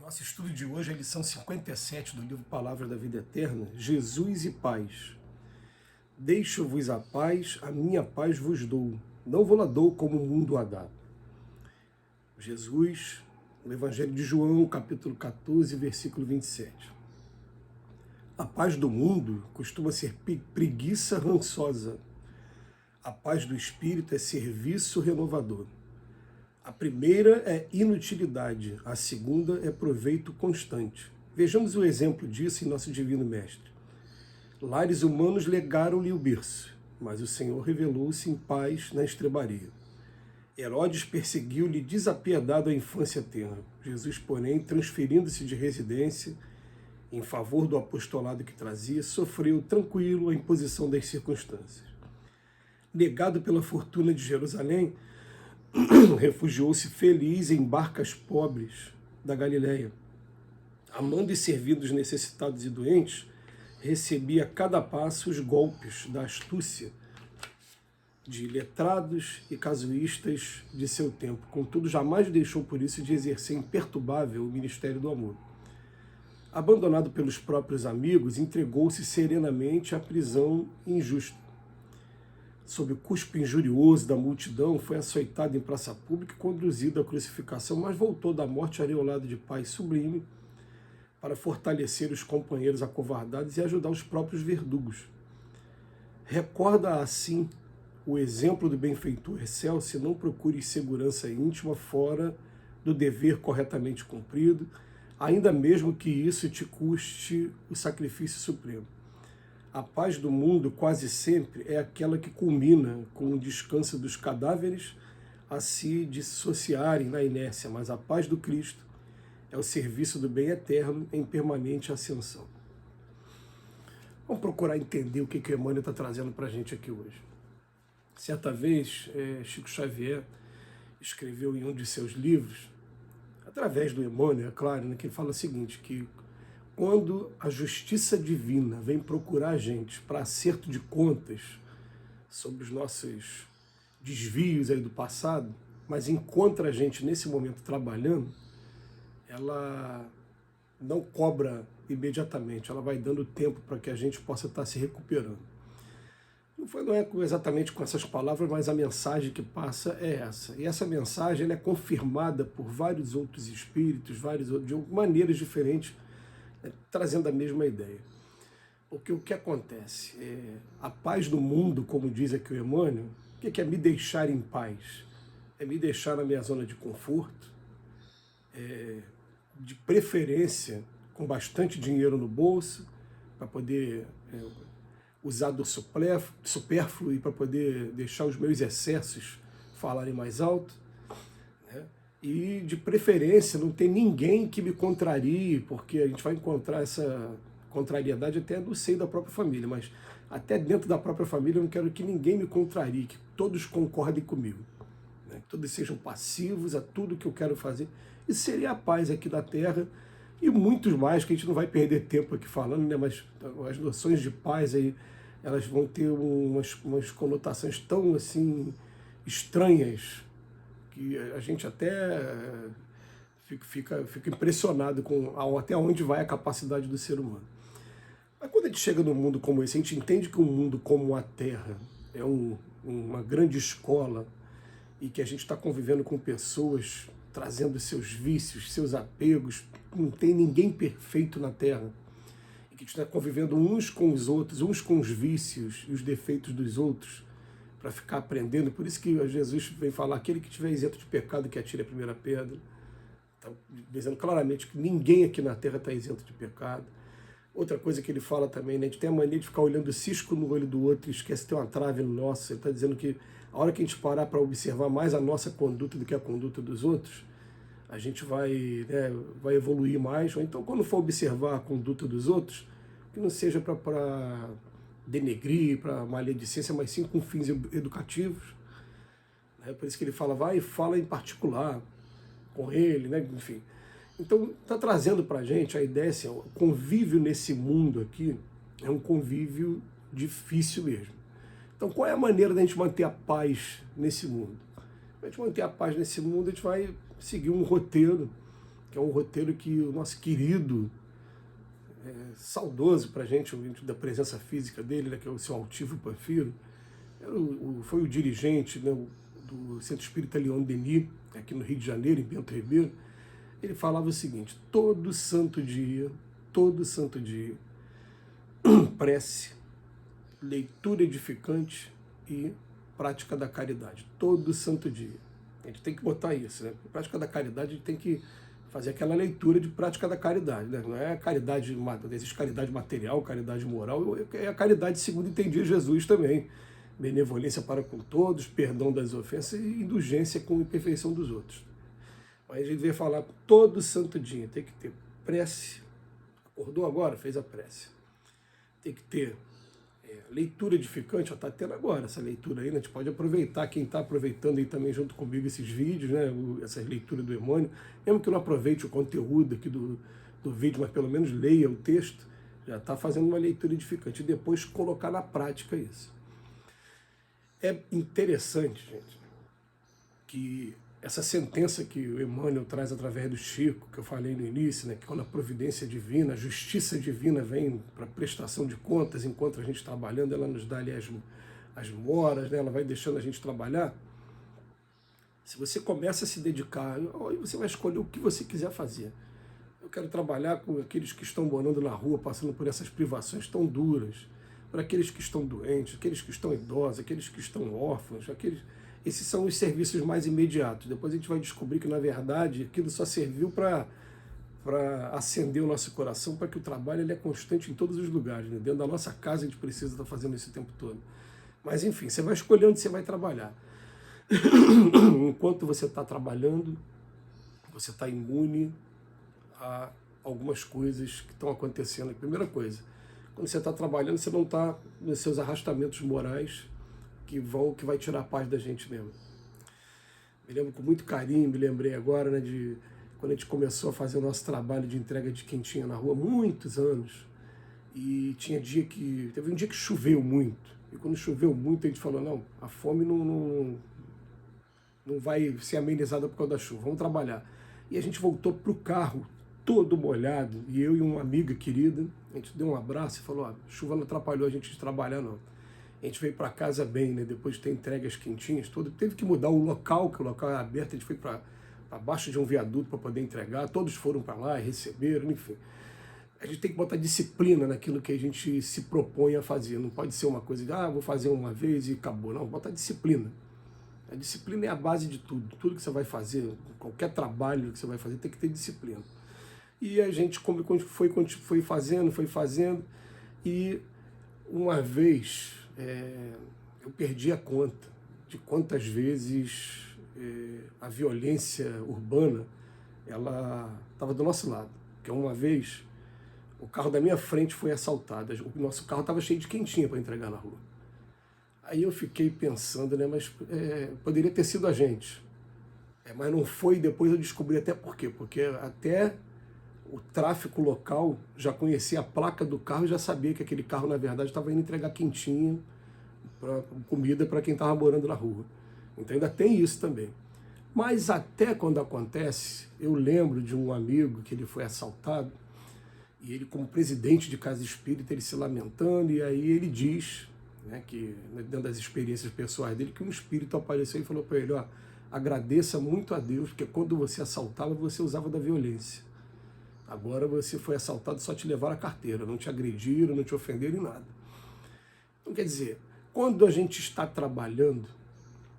Nosso estudo de hoje é a lição 57 do livro Palavra da Vida Eterna, Jesus e Paz. Deixo-vos a paz, a minha paz vos dou, não vou-la dou como o mundo a dá. Jesus, no Evangelho de João, capítulo 14, versículo 27. A paz do mundo costuma ser preguiça rançosa. A paz do Espírito é serviço renovador. A primeira é inutilidade, a segunda é proveito constante. Vejamos o exemplo disso em nosso Divino Mestre. Lares humanos legaram-lhe o berço, mas o Senhor revelou-se em paz na estrebaria. Herodes perseguiu-lhe desapiedado a infância tenra. Jesus, porém, transferindo-se de residência em favor do apostolado que trazia, sofreu tranquilo a imposição das circunstâncias. Negado pela fortuna de Jerusalém, refugiou-se feliz em barcas pobres da Galileia. Amando e servindo os necessitados e doentes, recebia a cada passo os golpes da astúcia de letrados e casuístas de seu tempo. Contudo, jamais deixou por isso de exercer imperturbável o ministério do amor. Abandonado pelos próprios amigos, entregou-se serenamente à prisão injusta. Sob o cuspo injurioso da multidão, foi açoitado em praça pública e conduzido à crucificação, mas voltou da morte areolado de paz sublime para fortalecer os companheiros acovardados e ajudar os próprios verdugos. Recorda assim o exemplo do benfeitor excelso, não procures segurança íntima fora do dever corretamente cumprido, ainda mesmo que isso te custe o sacrifício supremo. A paz do mundo quase sempre é aquela que culmina com o descanso dos cadáveres a se dissociarem na inércia, mas a paz do Cristo é o serviço do bem eterno em permanente ascensão. Vamos procurar entender o que o Emmanuel está trazendo para a gente aqui hoje. Certa vez, Chico Xavier escreveu em um de seus livros, através do Emmanuel, é claro, né, que ele fala o seguinte, que quando a justiça divina vem procurar a gente para acerto de contas sobre os nossos desvios aí do passado, mas encontra a gente nesse momento trabalhando, ela não cobra imediatamente, ela vai dando tempo para que a gente possa estar se recuperando. Não é exatamente com essas palavras, mas a mensagem que passa é essa. E essa mensagem ela é confirmada por vários outros espíritos, de maneiras diferentes, trazendo a mesma ideia. Porque o que acontece? A paz do mundo, como diz aqui o Emmanuel, o que é me deixar em paz? É me deixar na minha zona de conforto, de preferência com bastante dinheiro no bolso, para poder usar do supérfluo e para poder deixar os meus excessos falarem mais alto, né? E, de preferência, não tem ninguém que me contrarie, porque a gente vai encontrar essa contrariedade até no seio da própria família, mas até dentro da própria família eu não quero que ninguém me contrarie, que todos concordem comigo, né? Que todos sejam passivos a tudo que eu quero fazer. Isso seria a paz aqui da Terra e muitos mais, que a gente não vai perder tempo aqui falando, né? Mas as noções de paz aí, elas vão ter umas conotações tão assim estranhas, que a gente até fica impressionado com até onde vai a capacidade do ser humano. Mas quando a gente chega num mundo como esse, a gente entende que um mundo como a Terra é uma grande escola e que a gente está convivendo com pessoas trazendo seus vícios, seus apegos, não tem ninguém perfeito na Terra, e que a gente está convivendo uns com os outros, uns com os vícios e os defeitos dos outros, para ficar aprendendo. Por isso que Jesus vem falar, aquele que estiver isento de pecado que atire a primeira pedra. Está dizendo claramente que ninguém aqui na Terra está isento de pecado. Outra coisa que ele fala também, né, a gente tem a mania de ficar olhando o cisco no olho do outro e esquece de ter uma trave no nosso. Ele está dizendo que a hora que a gente parar para observar mais a nossa conduta do que a conduta dos outros, a gente vai evoluir mais. Ou então, quando for observar a conduta dos outros, que não seja para denegrir, para maledicência, mas sim com fins educativos. Por isso que ele fala, vai e fala em particular com ele, né? Enfim. Então, está trazendo para a gente a ideia assim, o convívio nesse mundo aqui é um convívio difícil mesmo. Então, qual é a maneira da gente manter a paz nesse mundo? Para a gente manter a paz nesse mundo, a gente vai seguir um roteiro que é um roteiro que o nosso querido, saudoso para a gente da presença física dele, né, que é o seu Altivo Panfiro, foi o dirigente, né, do Centro Espírita Leon Denis, aqui no Rio de Janeiro, em Bento Ribeiro. Ele falava o seguinte: todo santo dia, prece, leitura edificante e prática da caridade. Todo santo dia. A gente tem que botar isso, né? Prática da caridade, a gente tem que fazer aquela leitura de prática da caridade, né? Não é a caridade, existe caridade material, caridade moral, é a caridade segundo entendia Jesus também. Benevolência para com todos, perdão das ofensas e indulgência com a imperfeição dos outros. Mas a gente veio falar todo santo dia, tem que ter prece. Acordou agora, fez a prece. Tem que ter leitura edificante, está tendo agora essa leitura aí, né? A gente pode aproveitar, quem está aproveitando aí também junto comigo esses vídeos, né? Essas leituras do Emmanuel, mesmo que eu não aproveite o conteúdo aqui do vídeo, mas pelo menos leia o texto, já está fazendo uma leitura edificante e depois colocar na prática isso. É interessante, gente, que essa sentença que o Emmanuel traz através do Chico, que eu falei no início, né, que quando a providência divina, a justiça divina vem para prestação de contas, enquanto a gente está trabalhando, ela nos dá ali as moras, né, ela vai deixando a gente trabalhar. Se você começa a se dedicar, aí você vai escolher o que você quiser fazer. Eu quero trabalhar com aqueles que estão morando na rua, passando por essas privações tão duras, para aqueles que estão doentes, aqueles que estão idosos, aqueles que estão órfãos, esses são os serviços mais imediatos. Depois a gente vai descobrir que, na verdade, aquilo só serviu para acender o nosso coração, para que o trabalho ele é constante em todos os lugares. Né? Dentro da nossa casa a gente precisa estar fazendo isso o tempo todo. Mas, enfim, você vai escolher onde você vai trabalhar. Enquanto você está trabalhando, você está imune a algumas coisas que estão acontecendo. A primeira coisa, quando você está trabalhando, você não está nos seus arrastamentos morais, que vai tirar a paz da gente mesmo. Me lembro com muito carinho, me lembrei agora, né, de quando a gente começou a fazer o nosso trabalho de entrega de quentinha na rua, muitos anos, e teve um dia que choveu muito, e quando choveu muito a gente falou, não, a fome não vai ser amenizada por causa da chuva, vamos trabalhar. E a gente voltou para o carro, todo molhado, e eu e uma amiga querida, a gente deu um abraço e falou, chuva não atrapalhou a gente de trabalhar não. A gente veio para casa bem, né? Depois de ter entregas quentinhas, teve que mudar o local, que o local é aberto, a gente foi para baixo de um viaduto para poder entregar, todos foram para lá e receberam, enfim. A gente tem que botar disciplina naquilo que a gente se propõe a fazer, não pode ser uma coisa de, vou fazer uma vez e acabou, não, botar disciplina. A disciplina é a base de tudo que você vai fazer, qualquer trabalho que você vai fazer tem que ter disciplina. E a gente foi fazendo, e uma vez eu perdi a conta de quantas vezes a violência urbana ela estava do nosso lado. Porque uma vez o carro da minha frente foi assaltado, o nosso carro estava cheio de quentinha para entregar na rua. Aí eu fiquei pensando, né, mas poderia ter sido a gente. Mas não foi, depois eu descobri até por quê. Porque até o tráfico local já conhecia a placa do carro e já sabia que aquele carro, na verdade, estava indo entregar quentinha, comida para quem estava morando na rua. Então ainda tem isso também. Mas até quando acontece, eu lembro de um amigo que ele foi assaltado, e ele, como presidente de casa espírita, ele se lamentando, e aí ele diz, né, que dentro das experiências pessoais dele, que um espírito apareceu e falou para ele, agradeça muito a Deus, porque quando você assaltava, você usava da violência. Agora você foi assaltado, só te levaram a carteira, não te agrediram, não te ofenderam em nada. Então, quer dizer, quando a gente está trabalhando,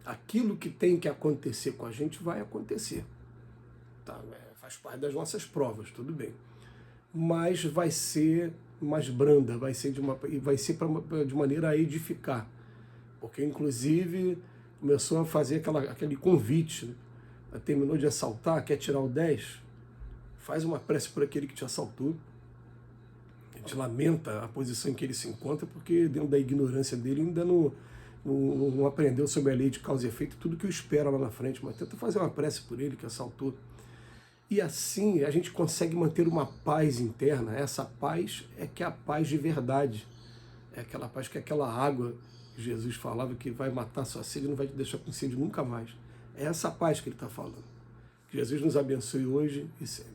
aquilo que tem que acontecer com a gente vai acontecer. Tá? Faz parte das nossas provas, tudo bem. Mas vai ser mais branda, vai ser de maneira a edificar. Porque, inclusive, começou a fazer aquele convite, né? Terminou de assaltar, quer tirar o 10, faz uma prece por aquele que te assaltou. A gente lamenta a posição em que ele se encontra, porque dentro da ignorância dele ainda não aprendeu sobre a lei de causa e efeito, tudo que o espera lá na frente, mas tenta fazer uma prece por ele que assaltou. E assim a gente consegue manter uma paz interna. Essa paz é que é a paz de verdade. É aquela paz que é aquela água que Jesus falava que vai matar sua sede e não vai te deixar com sede nunca mais. É essa paz que ele está falando. Que Jesus nos abençoe hoje e sempre.